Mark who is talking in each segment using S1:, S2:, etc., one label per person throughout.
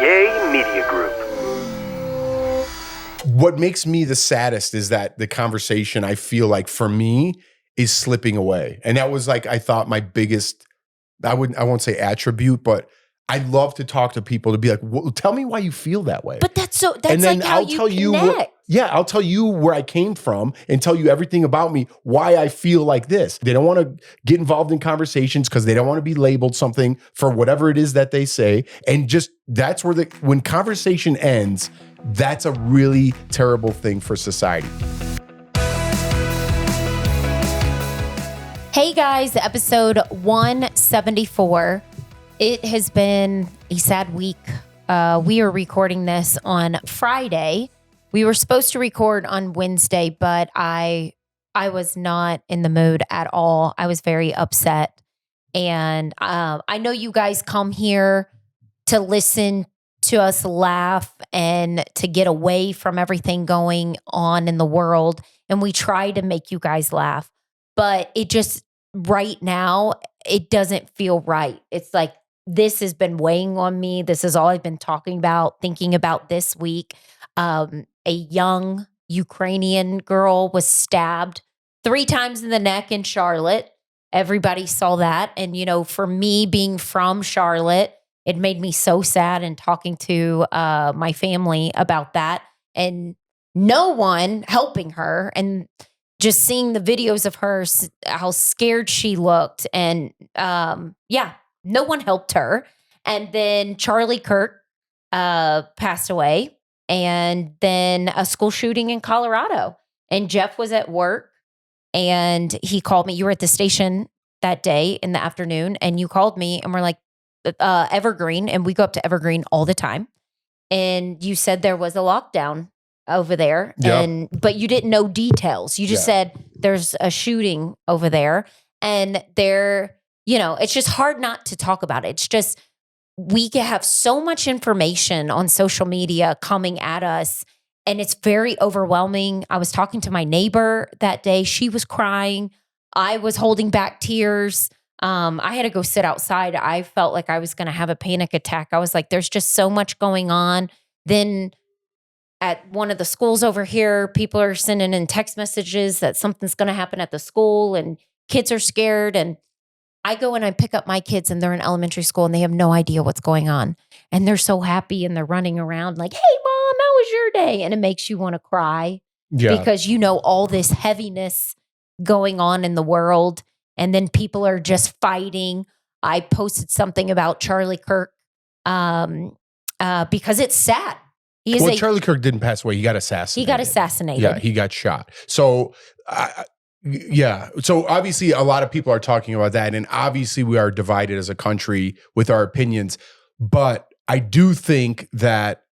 S1: Yay Media Group.
S2: What makes me the saddest is that the conversation, I feel like for me, is slipping away. And that was like, I thought my biggest, I won't say attribute, but I love to talk to people to be like, well, tell me why you feel that way.
S3: But that's
S2: and then
S3: like how you connect.
S2: I'll tell you where I came from and tell you everything about me, why I feel like this. They don't want to get involved in conversations because they don't want to be labeled something for whatever it is that they say. And just that's where when conversation ends, that's a really terrible thing for society.
S3: Hey guys, episode 174. It has been a sad week. We are recording this on Friday. We were supposed to record on Wednesday, but I was not in the mood at all. I was very upset. And I know you guys come here to listen to us laugh and to get away from everything going on in the world. And we try to make you guys laugh. But it just, right now, it doesn't feel right. It's like, this has been weighing on me. This is all I've been talking about, thinking about this week. A young Ukrainian girl was stabbed 3 times in the neck in Charlotte. Everybody saw that. And, you know, for me being from Charlotte, it made me so sad, and talking to my family about that and no one helping her, and just seeing the videos of her, how scared she looked. And no one helped her. And then Charlie Kirk passed away, and then a school shooting in Colorado. And Jeff was at work, and he called me. You were at the station that day in the afternoon, and you called me, and we're like, Evergreen, and we go up to Evergreen all the time. And you said there was a lockdown over there,
S2: Yep.
S3: But you didn't know details. You just said there's a shooting over there, and it's just hard not to talk about it. It's just, we have so much information on social media coming at us, and it's very overwhelming. I was talking to my neighbor that day. She was crying. I was holding back tears. I had to go sit outside. I felt like I was going to have a panic attack. I was like, there's just so much going on. Then at one of the schools over here, people are sending in text messages that something's going to happen at the school, and kids are scared. And I go and I pick up my kids, and they're in elementary school, and they have no idea what's going on. And they're so happy, and they're running around like, hey, Mom, how was your day? And it makes you want to cry because you know all this heaviness going on in the world. And then people are just fighting. I posted something about Charlie Kirk because it's sad.
S2: Charlie Kirk didn't pass away. He got assassinated. Yeah, he got shot. So, So obviously a lot of people are talking about that. And obviously we are divided as a country with our opinions. But I do think that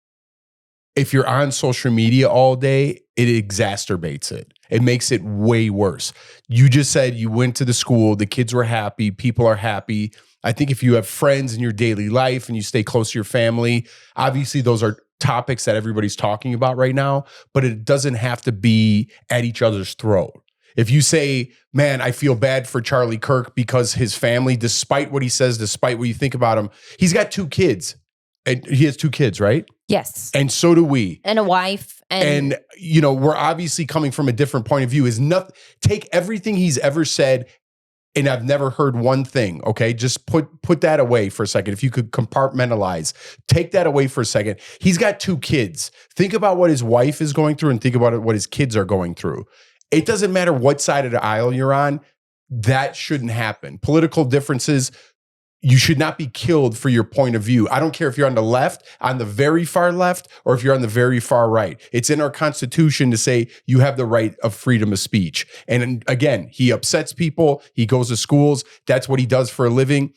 S2: if you're on social media all day, it exacerbates it. It makes it way worse. You just said you went to the school, the kids were happy, people are happy. I think if you have friends in your daily life and you stay close to your family, obviously those are topics that everybody's talking about right now, but it doesn't have to be at each other's throat. If you say, man, I feel bad for Charlie Kirk because his family, despite what he says, despite what you think about him, he's got 2 kids. And he has 2 kids, right?
S3: Yes.
S2: And so do we.
S3: And a wife.
S2: And we're obviously coming from a different point of view. Take everything he's ever said, and I've never heard one thing, okay? Just put that away for a second. If you could compartmentalize, take that away for a second. He's got 2 kids. Think about what his wife is going through, and think about what his kids are going through. It doesn't matter what side of the aisle you're on. That shouldn't happen. Political differences, you should not be killed for your point of view. I don't care if you're on the left, on the very far left, or if you're on the very far right. It's in our Constitution to say you have the right of freedom of speech. And again, he upsets people. He goes to schools. That's what he does for a living.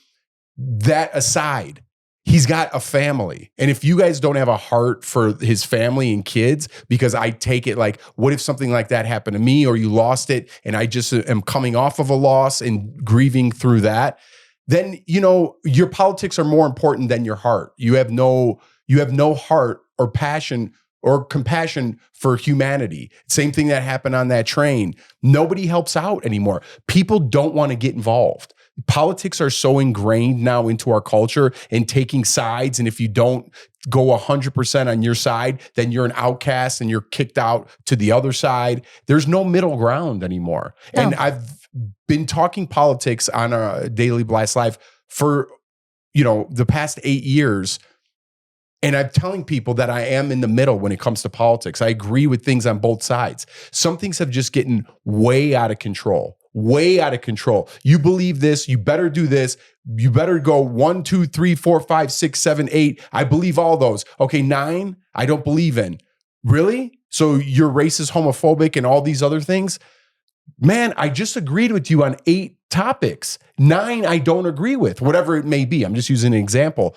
S2: That aside, he's got a family. And if you guys don't have a heart for his family and kids, because I take it like, what if something like that happened to me, or you lost it and I just am coming off of a loss and grieving through that? Then, your politics are more important than your heart. You have no heart or passion or compassion for humanity. Same thing that happened on that train. Nobody helps out anymore. People don't want to get involved. Politics are so ingrained now into our culture and taking sides. And if you don't go 100% on your side, then you're an outcast and you're kicked out to the other side. There's no middle ground anymore.
S3: No.
S2: And I've been talking politics on a Daily Blast Live for, the past 8 years. And I'm telling people that I am in the middle when it comes to politics. I agree with things on both sides. Some things have just gotten way out of control. Way out of control. You believe this, you better do this. You better go 1, 2, 3, 4, 5, 6, 7, 8. I believe all those. Okay, 9, I don't believe in. Really? So you're racist, homophobic, and all these other things? Man, I just agreed with you on 8 topics. 9, I don't agree with, whatever it may be. I'm just using an example.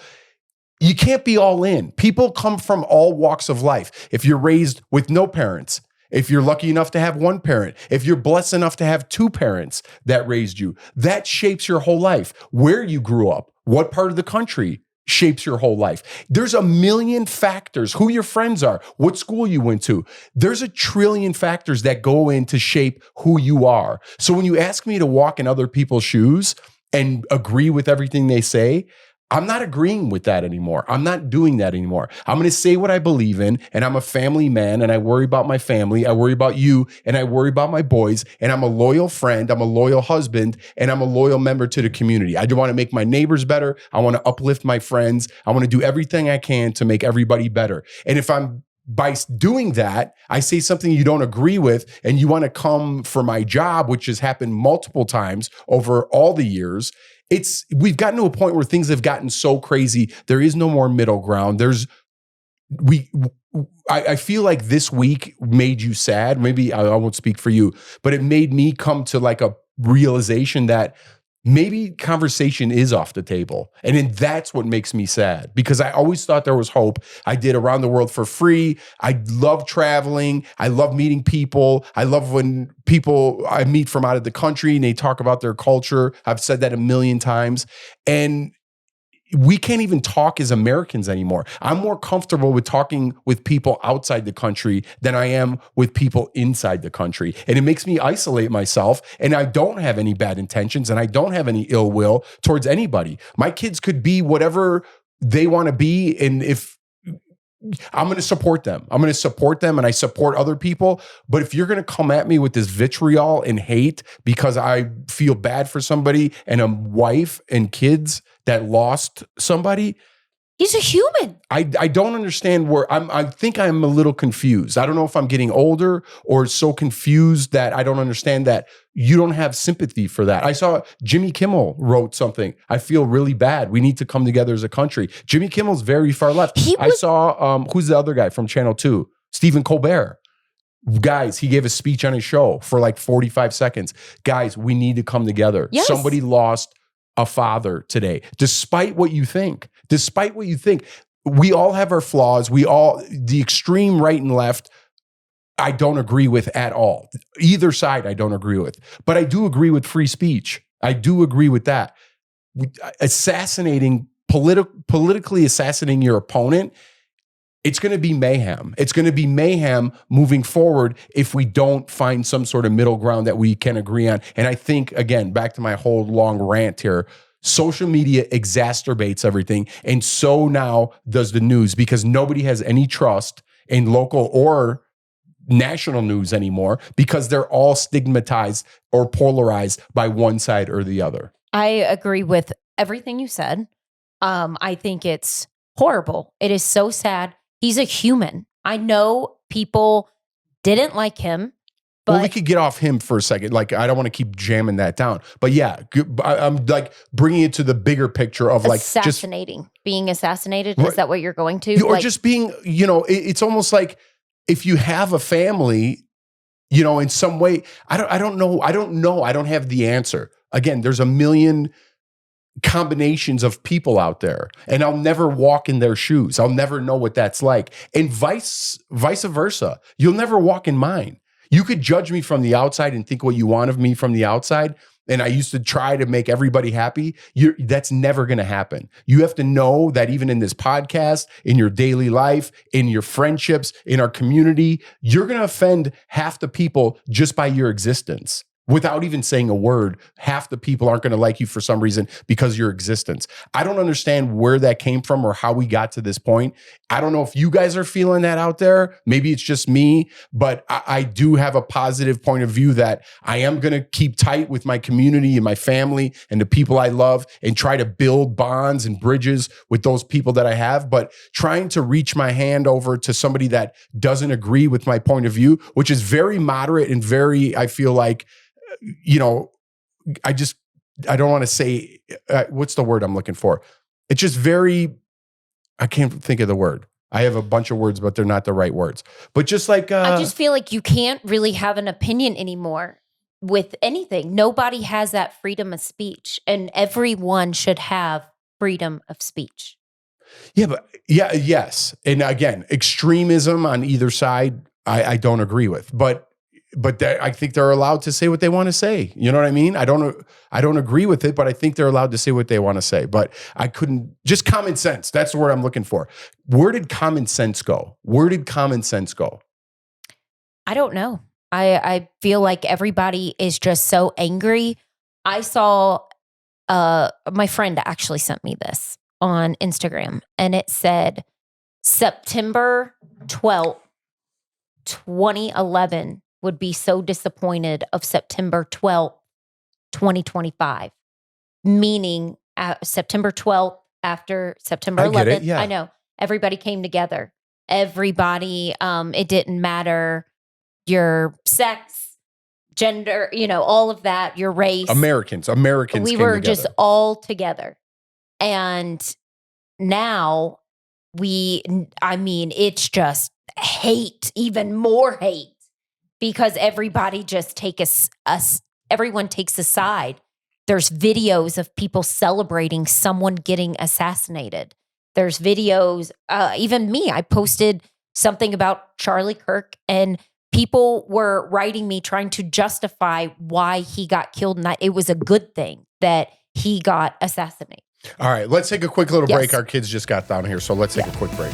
S2: You can't be all in. People come from all walks of life. If you're raised with no parents, if you're lucky enough to have one parent, if you're blessed enough to have 2 parents that raised you, that shapes your whole life. Where you grew up, what part of the country shapes your whole life. There's a million factors, who your friends are, what school you went to. There's a trillion factors that go in to shape who you are. So when you ask me to walk in other people's shoes and agree with everything they say, I'm not agreeing with that anymore. I'm not doing that anymore. I'm going to say what I believe in, and I'm a family man, and I worry about my family. I worry about you, and I worry about my boys, and I'm a loyal friend. I'm a loyal husband, and I'm a loyal member to the community. I do want to make my neighbors better. I want to uplift my friends. I want to do everything I can to make everybody better. And if I'm by doing that, I say something you don't agree with, and you want to come for my job, which has happened multiple times over all the years. We've gotten to a point where things have gotten so crazy. There is no more middle ground. I feel like this week made you sad. Maybe I won't speak for you, but it made me come to like a realization that maybe conversation is off the table. And then that's what makes me sad, because I always thought there was hope. I did Around the World for free. I love traveling. I love meeting people. I love when people I meet from out of the country and they talk about their culture. I've said that a million times. And we can't even talk as Americans anymore. I'm more comfortable with talking with people outside the country than I am with people inside the country. And it makes me isolate myself. And I don't have any bad intentions, and I don't have any ill will towards anybody. My kids could be whatever they want to be. And if I'm going to support them, and I support other people. But if you're going to come at me with this vitriol and hate because I feel bad for somebody and a wife and kids that lost somebody,
S3: he's a human.
S2: I don't understand where I think I'm a little confused. I don't know if I'm getting older or so confused that I don't understand that you don't have sympathy for that. I saw Jimmy Kimmel wrote something. I feel really bad. We need to come together as a country. Jimmy Kimmel's very far left. I saw, who's the other guy from Channel 2? Stephen Colbert. Guys, he gave a speech on his show for like 45 seconds. Guys, we need to come together.
S3: Yes.
S2: Somebody lost a father today. Despite what you think, we all have our flaws. The extreme right and left, I don't agree with at all. Either side, I don't agree with. But I do agree with free speech. I do agree with that. Politically assassinating your opponent, it's going to be mayhem. It's going to be mayhem moving forward if we don't find some sort of middle ground that we can agree on. And I think, again, back to my whole long rant here, social media exacerbates everything. And so now does the news, because nobody has any trust in local or national news anymore, because they're all stigmatized or polarized by one side or the other.
S3: I agree with everything you said. I think it's horrible. It is so sad. He's a human. I know people didn't like him, but
S2: well, we could get off him for a second. Like, I don't want to keep jamming that down, but yeah, I'm like bringing it to the bigger picture of like
S3: being assassinated.
S2: Right.
S3: Is that what you're going to?
S2: Or just being, it's almost like if you have a family, in some way, I don't know. I don't have the answer. Again, there's a million combinations of people out there, and I'll never walk in their shoes. I'll never know what that's like. And vice versa. You'll never walk in mine. You could judge me from the outside and think what you want of me from the outside. And I used to try to make everybody happy. That's never going to happen. You have to know that even in this podcast, in your daily life, in your friendships, in our community, you're going to offend half the people just by your existence. without even saying a word. Half the people aren't going to like you for some reason because of your existence. I don't understand where that came from or how we got to this point. I don't know if you guys are feeling that out there. Maybe it's just me, but I do have a positive point of view that I am going to keep tight with my community and my family and the people I love and try to build bonds and bridges with those people that I have. But trying to reach my hand over to somebody that doesn't agree with my point of view, which is very moderate and very, I feel like, I don't want to say, what's the word I'm looking for? It's just very, I can't think of the word. I have a bunch of words, but they're not the right words. But just like...
S3: I just feel like you can't really have an opinion anymore with anything. Nobody has that freedom of speech, and everyone should have freedom of speech.
S2: Yes. And again, extremism on either side, I don't agree with. But I think they're allowed to say what they want to say. You know what I mean? I don't agree with it, but I think they're allowed to say what they want to say. But I couldn't, just common sense. That's the word I'm looking for. Where did common sense go?
S3: I don't know. I feel like everybody is just so angry. I saw, my friend actually sent me this on Instagram, and it said September 12th, 2011 would be so disappointed of September 12th, 2025, meaning September 12th after September 11th.
S2: Yeah.
S3: I know everybody came together. Everybody, it didn't matter your sex, gender, all of that, your race.
S2: Americans.
S3: We were just all together. And now it's just hate, even more hate, because everybody just everyone takes a side. There's videos of people celebrating someone getting assassinated. There's videos, even me, I posted something about Charlie Kirk, and people were writing me trying to justify why he got killed. And it was a good thing that he got assassinated.
S2: All right, let's take a quick little break. Our kids just got down here, so let's take a quick break.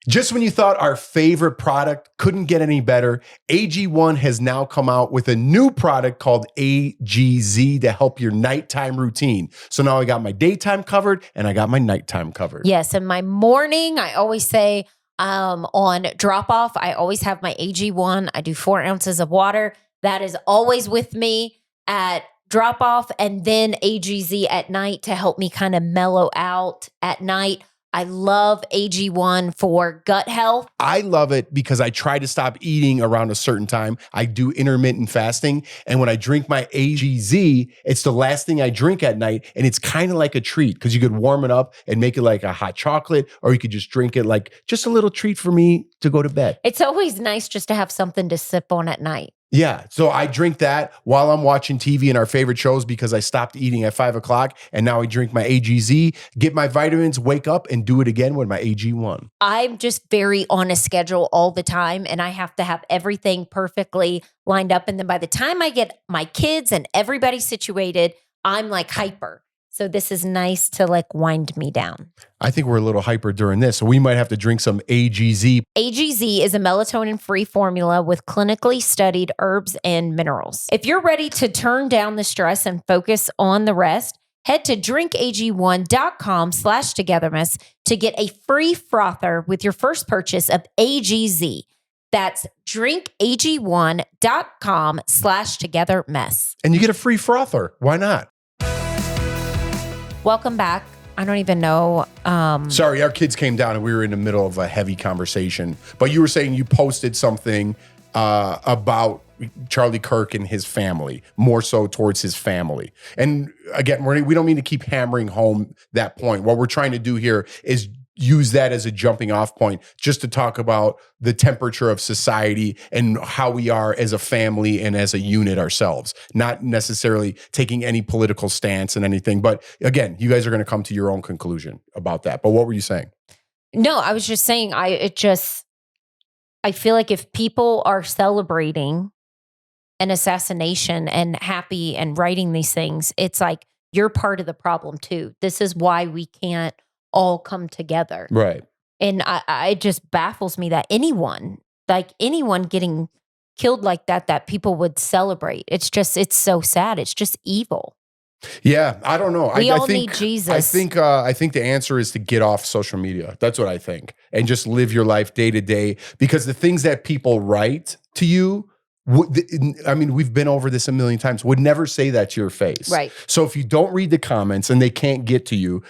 S2: Just when you thought our favorite product couldn't get any better, AG1 has now come out with a new product called AGZ to help your nighttime routine. So now I got my daytime covered and I got my nighttime covered.
S3: Yes, and my morning, I always say on drop off, I always have my AG1. I do 4 ounces of water. That is always with me at drop off, and then AGZ at night to help me kind of mellow out at night. I love AG1 for gut health.
S2: I love it because I try to stop eating around a certain time. I do intermittent fasting. And when I drink my AGZ, it's the last thing I drink at night. And it's kind of like a treat because you could warm it up and make it like a hot chocolate, or you could just drink it like just a little treat for me to go to bed.
S3: It's always nice just to have something to sip on at night.
S2: Yeah. So I drink that while I'm watching TV and our favorite shows because I stopped eating at 5 o'clock. And now I drink my AGZ, get my vitamins, wake up, and do it again with my AG1.
S3: I'm just very on a schedule all the time, and I have to have everything perfectly lined up. And then by the time I get my kids and everybody situated, I'm like hyper. So this is nice to like wind me down.
S2: I think we're a little hyper during this, so we might have to drink some AGZ.
S3: AGZ is a melatonin-free formula with clinically studied herbs and minerals. If you're ready to turn down the stress and focus on the rest, head to drinkag1.com/togetherness to get a free frother with your first purchase of AGZ. That's drinkag1.com/togetherness.
S2: And you get a free frother. Why not?
S3: Welcome back. I don't even know.
S2: Sorry, our kids came down and we were in the middle of a heavy conversation. But you were saying you posted something about Charlie Kirk and his family, more so towards his family. And again, we don't mean to keep hammering home that point. What we're trying to do here is use that as a jumping off point just to talk about the temperature of society and how we are as a family and as a unit ourselves, not necessarily taking any political stance and anything. But again, you guys are going to come to your own conclusion about that. But what were you saying?
S3: No, I was just saying, I feel like if people are celebrating an assassination and happy and writing these things, it's like you're part of the problem too. This is why we can't all come together.
S2: Right.
S3: And it just baffles me that anyone getting killed like that people would celebrate. It's so sad. It's just evil.
S2: Yeah, I don't know.
S3: We
S2: I
S3: all
S2: think,
S3: need Jesus.
S2: I think the answer is to get off social media. That's what I think, and just live your life day to day. Because the things that people write to you, I mean, we've been over this a million times. Would never say that to your face.
S3: Right.
S2: So if you don't read the comments and they can't get to you,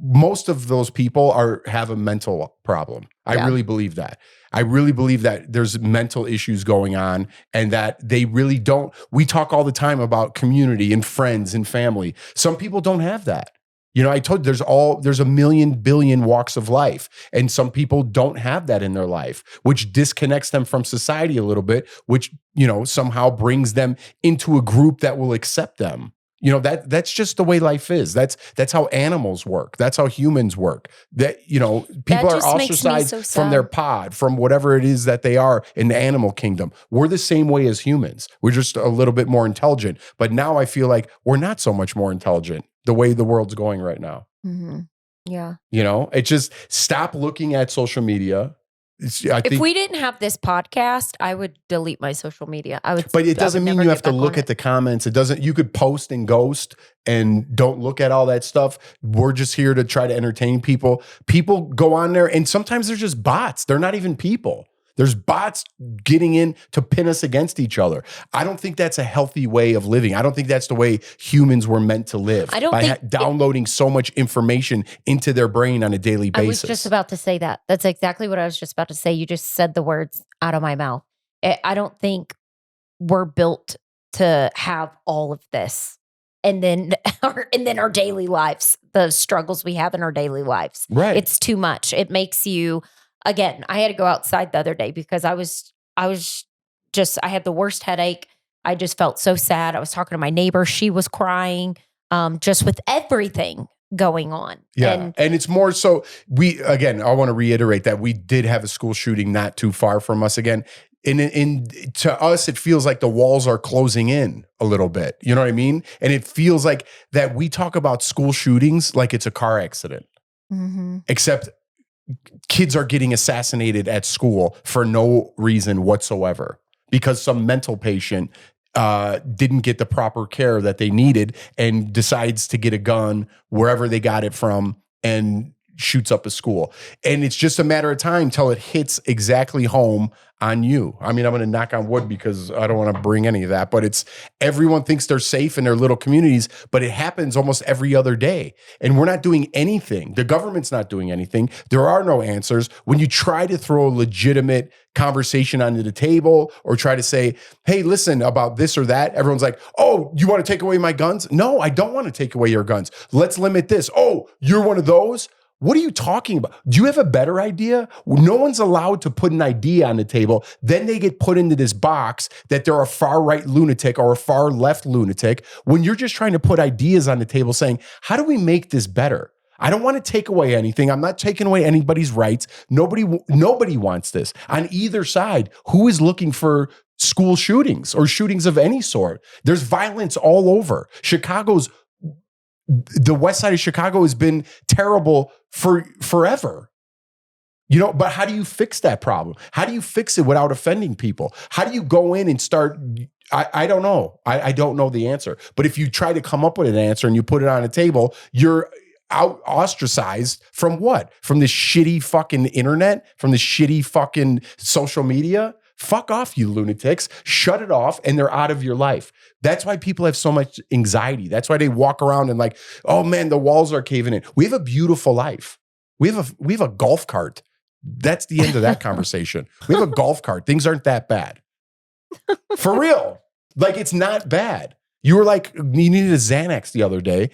S2: most of those people have a mental problem. I really believe that. I really believe that there's mental issues going on and that they really don't. We talk all the time about community and friends and family. Some people don't have that. You know, I told you there's a million billion walks of life, and some people don't have that in their life, which disconnects them from society a little bit, which, you know, somehow brings them into a group that will accept them. You know, that's just the way life is. That's how animals work. That's how humans work. That, you know, people are ostracized from their pod, from whatever it is that they are in the animal kingdom. We're the same way as humans. We're just a little bit more intelligent. But now I feel like we're not so much more intelligent the way the world's going right now.
S3: Mm-hmm. Yeah.
S2: You know, it just stop looking at social media.
S3: If we didn't have this podcast, I would delete my social media.
S2: But it doesn't mean you have to look at the comments. It doesn't. You could post and ghost and don't look at all that stuff. We're just here to try to entertain people. People go on there, and sometimes they're just bots. They're not even people. There's bots getting in to pin us against each other. I don't think that's a healthy way of living. I don't think that's the way humans were meant to live. I don't think downloading so much information into their brain on a daily basis.
S3: I was just about to say that. That's exactly what I was just about to say. You just said the words out of my mouth. I don't think we're built to have all of this. And then our daily lives, the struggles we have in our daily lives.
S2: Right.
S3: It's too much. It makes you... Again, I had to go outside the other day because I had the worst headache. I just felt so sad. I was talking to my neighbor. She was crying, just with everything going on.
S2: Yeah. And it's more so I want to reiterate that we did have a school shooting not too far from us again. To us, it feels like the walls are closing in a little bit. You know what I mean? And it feels like that we talk about school shootings like it's a car accident, except kids are getting assassinated at school for no reason whatsoever because some mental patient didn't get the proper care that they needed and decides to get a gun wherever they got it from and shoots up a school. And it's just a matter of time till it hits exactly home on you. I mean, I'm going to knock on wood because I don't want to bring any of that, but everyone thinks they're safe in their little communities, but it happens almost every other day. And we're not doing anything. The government's not doing anything. There are no answers. When you try to throw a legitimate conversation onto the table or try to say, hey, listen about this or that, everyone's like, oh, you want to take away my guns? No, I don't want to take away your guns. Let's limit this. Oh, you're one of those? What are you talking about? Do you have a better idea? No one's allowed to put an idea on the table. Then they get put into this box that they're a far right lunatic or a far left lunatic when you're just trying to put ideas on the table saying, how do we make this better? I don't want to take away anything. I'm not taking away anybody's rights. Nobody wants this. On either side, who is looking for school shootings or shootings of any sort? There's violence all over. The west side of Chicago has been terrible for forever. You know, but how do you fix that problem? How do you fix it without offending people? How do you go in and start? I don't know. I don't know the answer. But if you try to come up with an answer and you put it on a table, you're ostracized from what? From the shitty fucking internet? From the shitty fucking social media? Fuck off, you lunatics. Shut it off, and they're out of your life. That's why people have so much anxiety. That's why they walk around and like, oh man, the walls are caving in. We have a beautiful life. We have a golf cart. That's the end of that conversation. We have a golf cart. Things aren't that bad. For real. Like, it's not bad. You were like, you needed a Xanax the other day.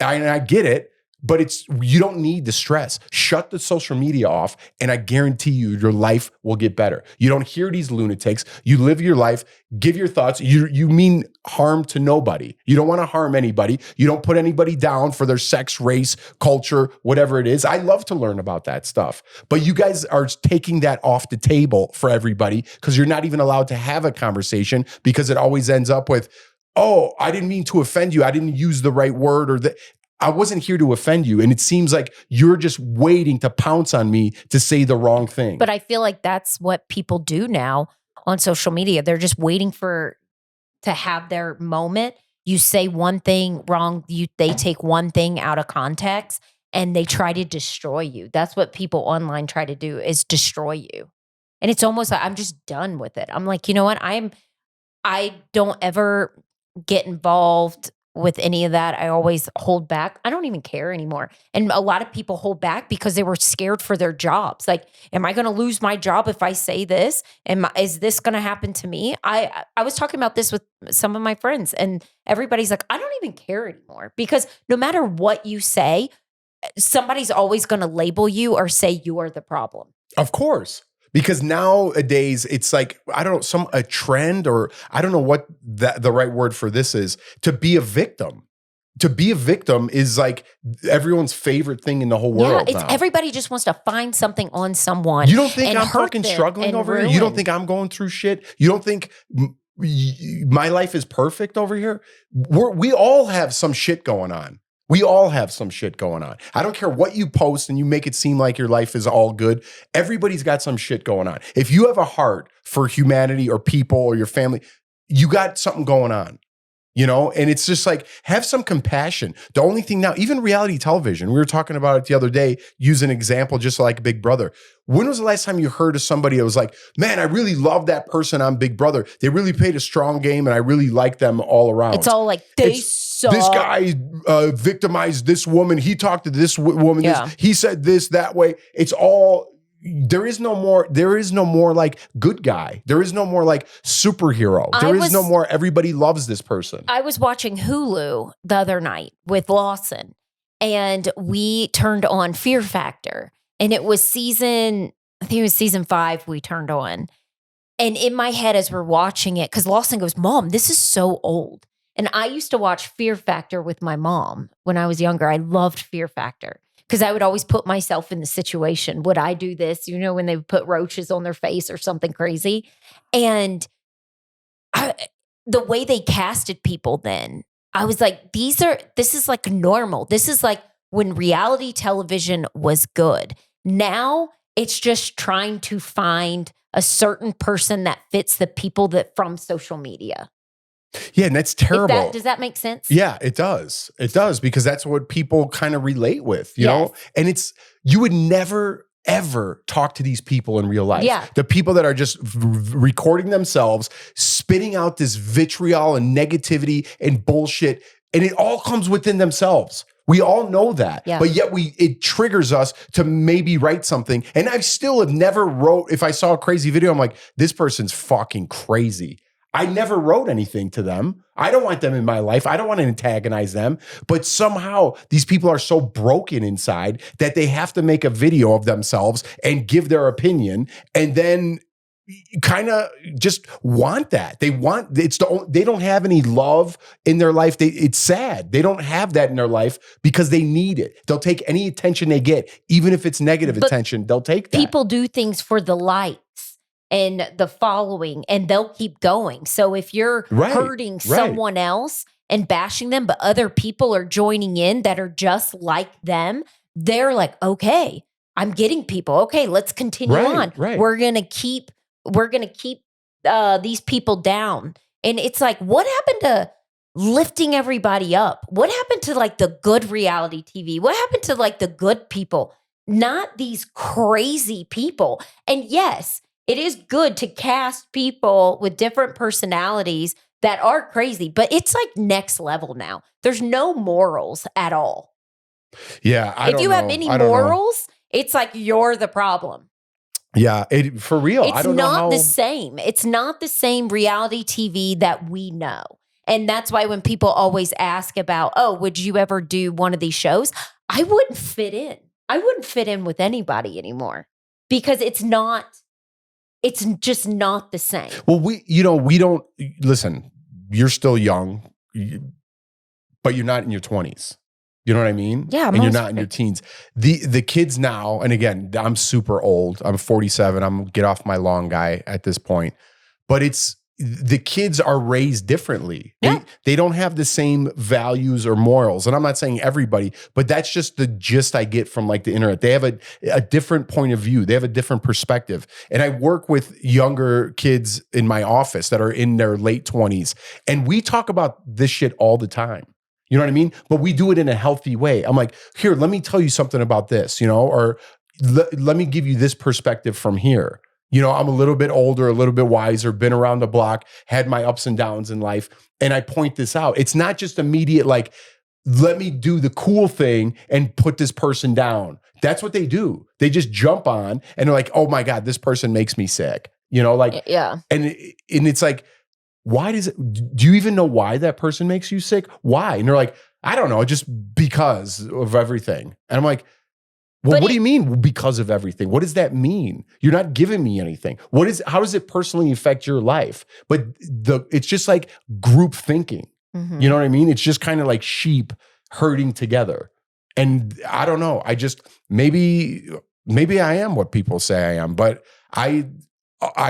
S2: I get it. But you don't need the stress. Shut the social media off, and I guarantee you your life will get better. You don't hear these lunatics. You live your life, give your thoughts. You mean harm to nobody. You don't want to harm anybody. You don't put anybody down for their sex, race, culture, whatever it is. I love to learn about that stuff. But you guys are taking that off the table for everybody because you're not even allowed to have a conversation because it always ends up with, oh, I didn't mean to offend you. I didn't use the right word or I wasn't here to offend you. And it seems like you're just waiting to pounce on me to say the wrong thing.
S3: But I feel like that's what people do now on social media. They're just waiting to have their moment. You say one thing wrong, they take one thing out of context and they try to destroy you. That's what people online try to do, is destroy you. And it's almost like I'm just done with it. I'm like, you know what? I don't ever get involved with any of that. I always hold back. I don't even care anymore. And a lot of people hold back because they were scared for their jobs. Like, am I going to lose my job if I say this? Is this going to happen to me? I was talking about this with some of my friends, and everybody's like, I don't even care anymore, because no matter what you say, somebody's always going to label you or say you are the problem.
S2: Of course. Because nowadays it's like, I don't know, a trend, or I don't know what the right word for this is, to be a victim. To be a victim is like everyone's favorite thing in the whole world.
S3: Yeah, everybody just wants to find something on someone.
S2: You don't think I'm fucking struggling over here? You don't think I'm going through shit? You don't think my life is perfect over here? We all have some shit going on. We all have some shit going on. I don't care what you post and you make it seem like your life is all good. Everybody's got some shit going on. If you have a heart for humanity or people or your family, you got something going on, you know? And it's just like, have some compassion. The only thing now, even reality television, we were talking about it the other day, use an example just like Big Brother. When was the last time you heard of somebody that was like, man, I really love that person on Big Brother. They really played a strong game and I really like them all around.
S3: It's all like,
S2: this guy victimized this woman. He talked to this woman.
S3: Yeah.
S2: He said this, that way. It's all, there is no more like good guy. There is no more like superhero. There is no more everybody loves this person.
S3: I was watching Hulu the other night with Lawson, and we turned on Fear Factor. And it was season 5 we turned on. And in my head as we're watching it, because Lawson goes, Mom, this is so old. And I used to watch Fear Factor with my mom when I was younger. I loved Fear Factor because I would always put myself in the situation. Would I do this? You know, when they would put roaches on their face or something crazy. And the way they casted people then, I was like, this is like normal. This is like when reality television was good. Now it's just trying to find a certain person that fits the people that from social media.
S2: Yeah, and that's terrible.
S3: Does that make sense?
S2: Yeah, it does. It does, because that's what people kind of relate with, you know? And you would never, ever talk to these people in real life.
S3: Yeah.
S2: The people that are just recording themselves, spitting out this vitriol and negativity and bullshit, and it all comes within themselves. We all know that, but yet it triggers us to maybe write something. And I still have never wrote, if I saw a crazy video, I'm like, this person's fucking crazy. I never wrote anything to them. I don't want them in my life. I don't want to antagonize them. But somehow these people are so broken inside that they have to make a video of themselves and give their opinion, and then kind of just want that. They don't have any love in their life. It's sad. They don't have that in their life because they need it. They'll take any attention they get, even if it's negative attention, they'll take that.
S3: People do things for the likes and the following, and they'll keep going. So if you're hurting someone else and bashing them, but other people are joining in that are just like them, they're like, okay, I'm getting people. Okay, let's continue on.
S2: Right.
S3: We're gonna keep these people down. And it's like, what happened to lifting everybody up? What happened to like the good reality TV? What happened to like the good people? Not these crazy people. And yes, it is good to cast people with different personalities that are crazy, but it's like next level now. There's no morals at all.
S2: Yeah.
S3: If you have any morals, it's like you're the problem.
S2: Yeah, for real.
S3: It's not the same. It's not the same reality TV that we know. And that's why when people always ask about, oh, would you ever do one of these shows? I wouldn't fit in. I wouldn't fit in with anybody anymore because it's just not the same.
S2: Well, we don't, listen, you're still young, but you're not in your 20s. You know what I mean?
S3: Yeah.
S2: And you're not in your teens. The kids now, and again, I'm super old. I'm 47. I'm get off my lawn guy at this point. But it's the kids are raised differently.
S3: Yeah.
S2: They don't have the same values or morals. And I'm not saying everybody, but that's just the gist I get from like the internet. They have a different point of view. They have a different perspective. And I work with younger kids in my office that are in their late 20s. And we talk about this shit all the time. You know what I mean? But we do it in a healthy way. I'm like, here, let me tell you something about this, or let me give you this perspective from here. I'm a little bit older, a little bit wiser, been around the block, had my ups and downs in life. And I point this out. It's not just immediate, like, let me do the cool thing and put this person down. That's what they do. They just jump on and they're like, oh my God, this person makes me sick.
S3: Yeah.
S2: And it's like, why do you even know why that person makes you sick? Why? And they're like, I don't know, just because of everything. And I'm like, well, what do you mean because of everything? What does that mean? You're not giving me anything. How does it personally affect your life? But it's just like group thinking.
S3: Mm-hmm.
S2: You know what I mean? It's just kind of like sheep herding together. And I don't know. I just, maybe I am what people say I am, but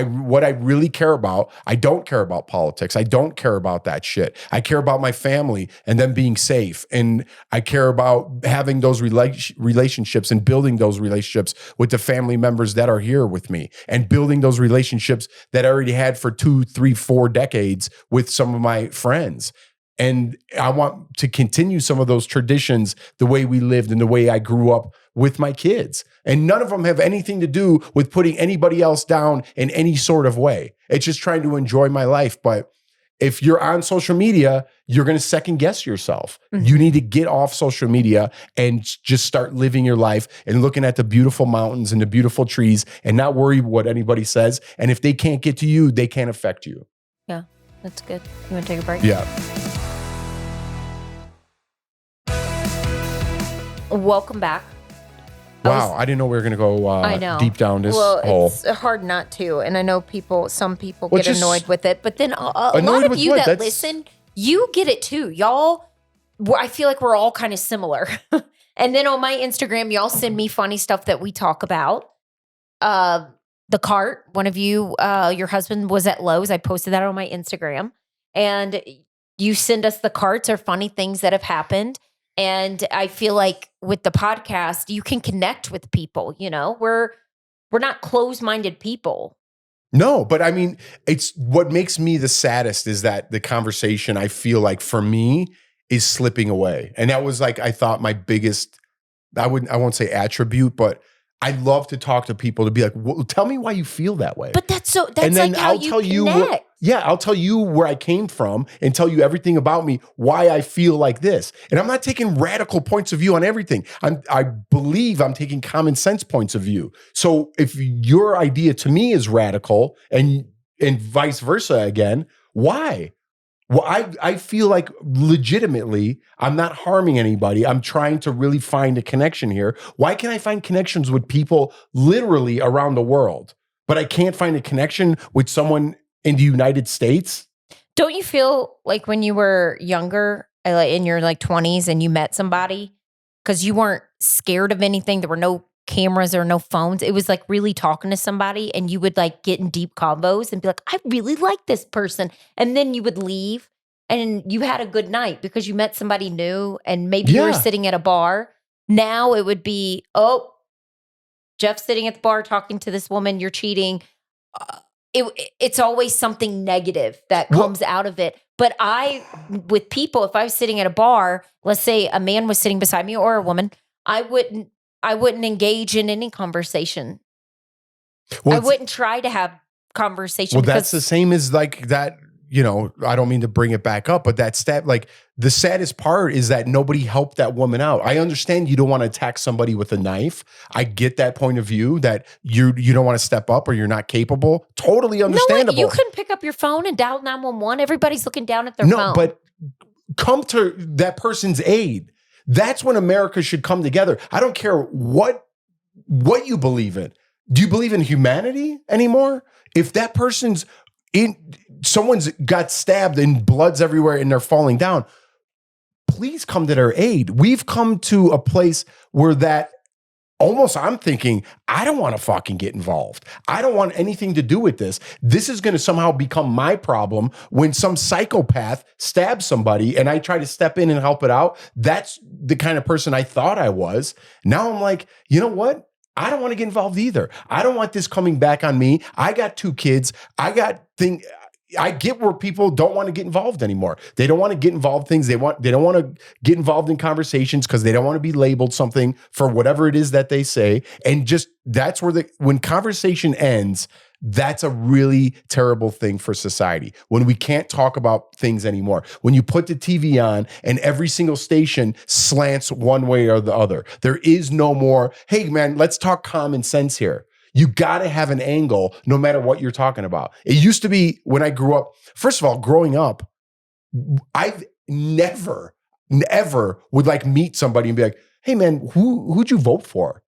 S2: what I really care about, I don't care about politics. I don't care about that shit. I care about my family and them being safe. And I care about having those relationships and building those relationships with the family members that are here with me and building those relationships that I already had for 2, 3, 4 decades with some of my friends. And I want to continue some of those traditions the way we lived and the way I grew up with my kids. And none of them have anything to do with putting anybody else down in any sort of way. It's just trying to enjoy my life. But if you're on social media, you're going to second guess yourself. Mm-hmm. You need to get off social media and just start living your life and looking at the beautiful mountains and the beautiful trees and not worry what anybody says. And if they can't get to you, they can't affect you.
S3: Yeah, that's good. You want to take a break?
S2: Yeah.
S3: Welcome back.
S2: Wow, I didn't know we were going to go deep down this hole.
S3: It's hard not to. And I know some people get annoyed with it. But then a lot of you that listen, you get it too. Y'all, I feel like we're all kind of similar. And then on my Instagram, y'all send me funny stuff that we talk about. The cart, one of you, your husband was at Lowe's. I posted that on my Instagram. And you send us the carts or funny things that have happened. And I feel like with the podcast, you can connect with people, we're not closed-minded people.
S2: No, but I mean, it's what makes me the saddest is that the conversation, I feel like for me, is slipping away. And that was like, I thought my biggest, I won't say attribute, but I love to talk to people to be like, well, tell me why you feel that way.
S3: But that's and then like how I'll you connect.
S2: I'll tell you where I came from and tell you everything about me, why I feel like this. And I'm not taking radical points of view on everything. I believe I'm taking common sense points of view. So if your idea to me is radical and vice versa again, why? Well, I feel like legitimately I'm not harming anybody. I'm trying to really find a connection here. Why can I find connections with people literally around the world, but I can't find a connection with someone in the United States?
S3: Don't you feel like when you were younger, in your 20s, and you met somebody, because you weren't scared of anything, there were no cameras or no phones, it was like really talking to somebody, and you would like get in deep combos and be like, I really like this person. And then you would leave and you had a good night because you met somebody new, and maybe you were sitting at a bar. Now it would be, oh, Jeff's sitting at the bar talking to this woman, you're cheating. It's always something negative that comes out of it. But with people, if I was sitting at a bar, let's say a man was sitting beside me or a woman, I wouldn't engage in any conversation. I wouldn't try to have conversation.
S2: Well, that's the same as like that, I don't mean to bring it back up, but like the saddest part is that nobody helped that woman out. I understand you don't want to attack somebody with a knife. I get that point of view that you don't want to step up or you're not capable. Totally understandable.
S3: No, you couldn't pick up your phone and dial 911. Everybody's looking down at their phone.
S2: No, but come to that person's aid. That's when America should come together. I don't care what you believe in. Do you believe in humanity anymore? If that someone's got stabbed and blood's everywhere and they're falling down, please come to their aid. We've come to a place where that almost I'm thinking, I don't want to fucking get involved. I don't want anything to do with this. This is going to somehow become my problem when some psychopath stabs somebody and I try to step in and help it out. That's the kind of person I thought I was. Now I'm like, you know what? I don't want to get involved either. I don't want this coming back on me. I got 2 kids. I get where people don't want to get involved anymore. They don't want to get involved in things. They don't want to get involved in conversations because they don't want to be labeled something for whatever it is that they say. And just that's where when conversation ends, that's a really terrible thing for society. When we can't talk about things anymore. When you put the TV on and every single station slants one way or the other. There is no more, hey man, let's talk common sense here. You got to have an angle no matter what you're talking about. It used to be when I grew up, first of all, growing up, I've never would like meet somebody and be like, hey man, who'd you vote for?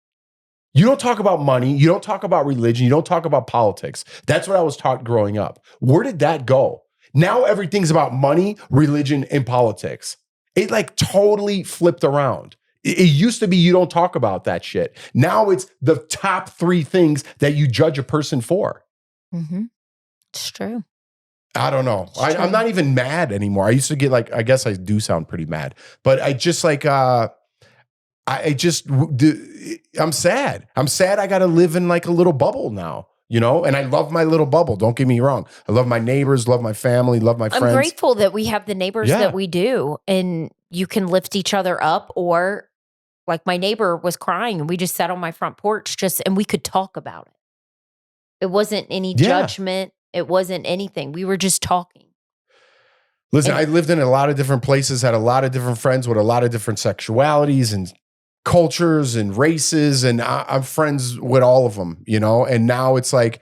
S2: You don't talk about money. You don't talk about religion. You don't talk about politics. That's what I was taught growing up. Where did that go? Now everything's about money, religion, and politics. It like totally flipped around. It used to be you don't talk about that shit. Now it's the top 3 things that you judge a person for.
S3: Mm-hmm. It's true.
S2: I don't know. I'm not even mad anymore. I used to get like, I guess I do sound pretty mad, but I just like, I'm sad. I'm sad I got to live in like a little bubble now, you know? And I love my little bubble. Don't get me wrong. I love my neighbors, love my family, love my friends.
S3: I'm grateful that we have the neighbors that we do, and you can lift each other up. Or like my neighbor was crying and we just sat on my front porch and we could talk about it. It wasn't any judgment. It wasn't anything. We were just talking.
S2: Listen, I lived in a lot of different places, had a lot of different friends with a lot of different sexualities and cultures and races. And I'm friends with all of them, you know? And now it's like,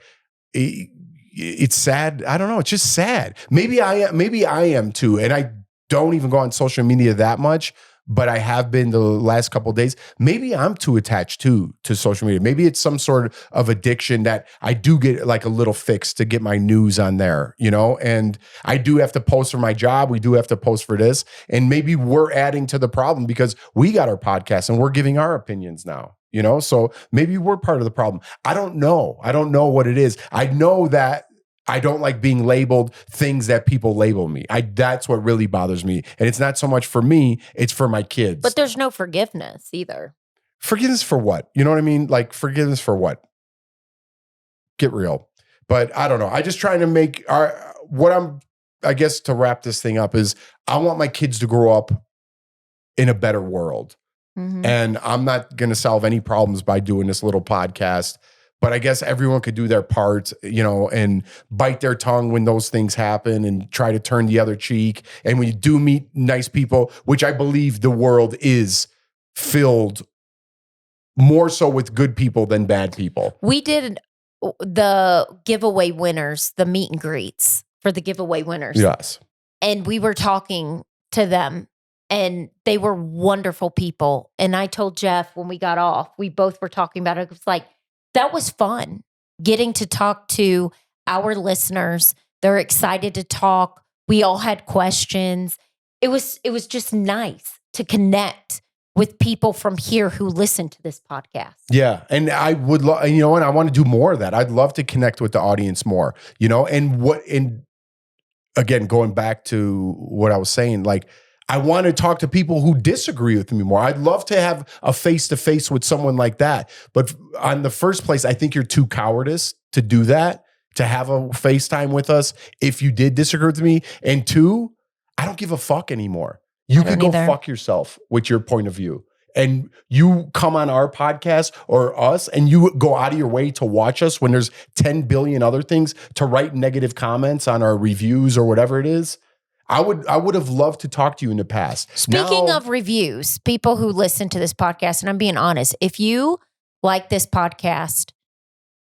S2: it's sad. I don't know. It's just sad. Maybe I am too. And I don't even go on social media that much, but I have been the last couple of days. Maybe I'm too attached to social media. Maybe it's some sort of addiction that I do get like a little fix to get my news on there, you know? And I do have to post for my job. We do have to post for this. And maybe we're adding to the problem because we got our podcast and we're giving our opinions now, you know? So maybe we're part of the problem. I don't know. I don't know what it is. I know that I don't like being labeled things that people label me. That's what really bothers me. And it's not so much for me, it's for my kids.
S3: But there's no forgiveness either.
S2: Forgiveness for what? You know what I mean? Like forgiveness for what? Get real. But I don't know. I just trying to make I guess to wrap this thing up is I want my kids to grow up in a better world. Mm-hmm. And I'm not going to solve any problems by doing this little podcast. But I guess everyone could do their part, you know, and bite their tongue when those things happen and try to turn the other cheek. And when you do meet nice people, which I believe the world is filled more so with good people than bad people.
S3: We did the giveaway winners, the meet and greets for the giveaway winners.
S2: Yes.
S3: And we were talking to them and they were wonderful people. And I told Jeff when we got off, we both were talking about it. It was like, that was fun getting to talk to our listeners. They're excited to talk. We all had questions. It was just nice to connect with people from here who listen to this podcast.
S2: Yeah. And I would love, you know, and I want to do more of that. I'd love to connect with the audience more, you know, and again, going back to what I was saying, like, I want to talk to people who disagree with me more. I'd love to have a face-to-face with someone like that. But on the first place, I think you're too cowardice to do that, to have a FaceTime with us if you did disagree with me. And 2, I don't give a fuck anymore. You could go fuck yourself with your point of view. And you come on our podcast or us and you go out of your way to watch us when there's 10 billion other things to write negative comments on our reviews or whatever it is. I would have loved to talk to you in the past.
S3: Speaking of reviews, people who listen to this podcast, and I'm being honest, if you like this podcast,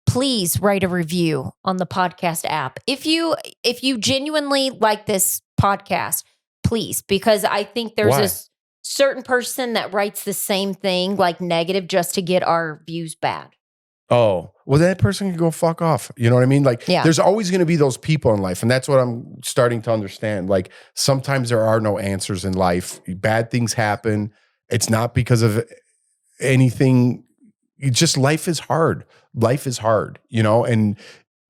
S3: please write a review on the podcast app. If you genuinely like this podcast, please, because I think there's a certain person that writes the same thing, like negative, just to get our views bad.
S2: Oh, well, that person can go fuck off. You know what I mean? Like, there's always going to be those people in life. And that's what I'm starting to understand. Like, sometimes there are no answers in life. Bad things happen. It's not because of anything, it's just life is hard. Life is hard, and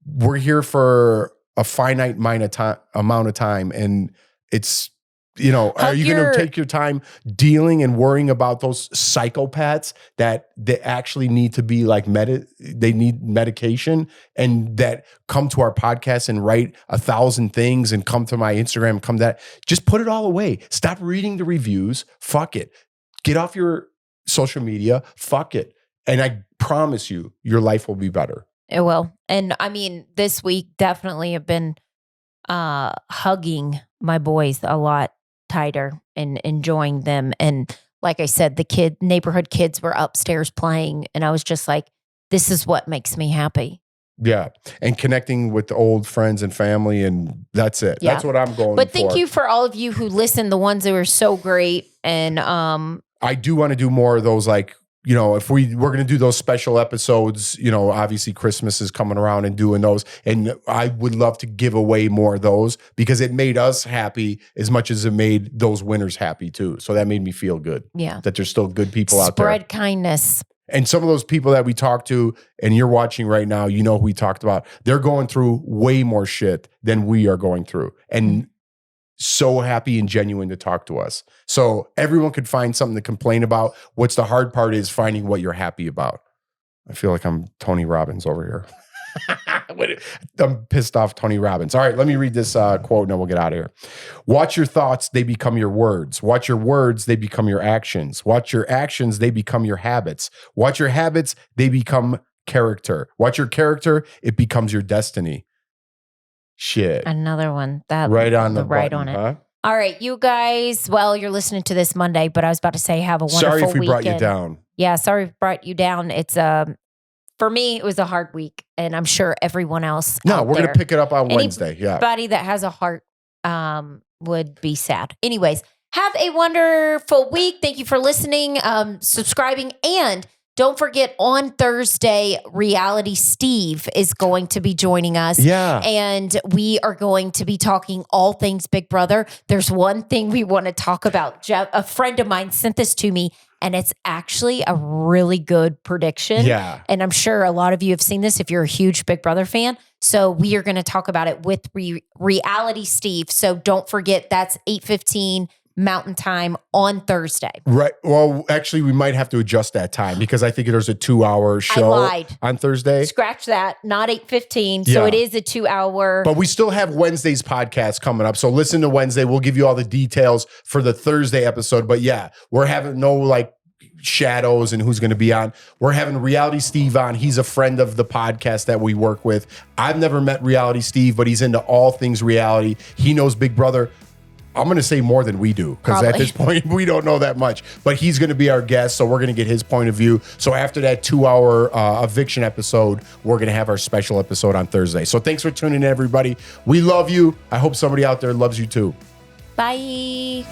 S2: we're here for a finite amount of time. And it's, are you going to take your time dealing and worrying about those psychopaths that actually need to be like they need medication, and that come to our podcast and write 1,000 things and come to my Instagram, just put it all away. Stop reading the reviews. Fuck it. Get off your social media. Fuck it. And I promise you, your life will be better.
S3: It will. And I mean, this week definitely have been hugging my boys a lot tighter and enjoying them. And like I said, the neighborhood kids were upstairs playing, and I was just like, this is what makes me happy.
S2: Yeah. And connecting with old friends and family, and that's it. Yeah. That's what I'm going for.
S3: But thank you for all of you who listen, the ones that were so great. And
S2: I do want to do more of those, like, if we're going to do those special episodes, obviously Christmas is coming around and doing those. And I would love to give away more of those, because it made us happy as much as it made those winners happy too. So that made me feel good.
S3: Yeah.
S2: That there's still good people out there.
S3: Spread kindness.
S2: And some of those people that we talked to, and you're watching right now, who we talked about, they're going through way more shit than we are going through. And so happy and genuine to talk to us. So everyone could find something to complain about. What's the hard part is finding what you're happy about. I feel like I'm Tony Robbins over here. I'm pissed off Tony Robbins. All right, let me read this quote and then we'll get out of here. Watch your thoughts, they become your words. Watch your words, they become your actions. Watch your actions, they become your habits. Watch your habits, they become character. Watch your character, it becomes your destiny. Shit.
S3: Another one. That
S2: right on the
S3: right
S2: button,
S3: on it.
S2: Huh?
S3: All right, you guys. Well, you're listening to this Monday, but I was about to say have a wonderful
S2: Sorry if we
S3: weekend.
S2: brought you down.
S3: Yeah, sorry we brought you down. It's for me, it was a hard week, and I'm sure everyone else.
S2: No, we're gonna pick it up on Wednesday. Yeah.
S3: Anybody that has a heart would be sad. Anyways, have a wonderful week. Thank you for listening, subscribing, and don't forget, on Thursday, Reality Steve is going to be joining us.
S2: Yeah.
S3: And we are going to be talking all things Big Brother. There's one thing we want to talk about. Jeff, a friend of mine sent this to me, and it's actually a really good prediction.
S2: Yeah.
S3: And I'm sure a lot of you have seen this if you're a huge Big Brother fan. So we are going to talk about it with Reality Steve. So don't forget, that's 8:15 Mountain Time on Thursday.
S2: Right. Well, actually, we might have to adjust that time, because I think there's a 2-hour show on Thursday.
S3: Scratch that. Not 8:15. So it is a 2-hour.
S2: But we still have Wednesday's podcast coming up. So listen to Wednesday. We'll give you all the details for the Thursday episode. But yeah, we're having no shadows and who's going to be on. We're having Reality Steve on. He's a friend of the podcast that we work with. I've never met Reality Steve, but he's into all things reality. He knows Big Brother. I'm going to say more than we do, because at this point, we don't know that much. But he's going to be our guest, so we're going to get his point of view. So after that 2-hour eviction episode, we're going to have our special episode on Thursday. So thanks for tuning in, everybody. We love you. I hope somebody out there loves you too.
S3: Bye.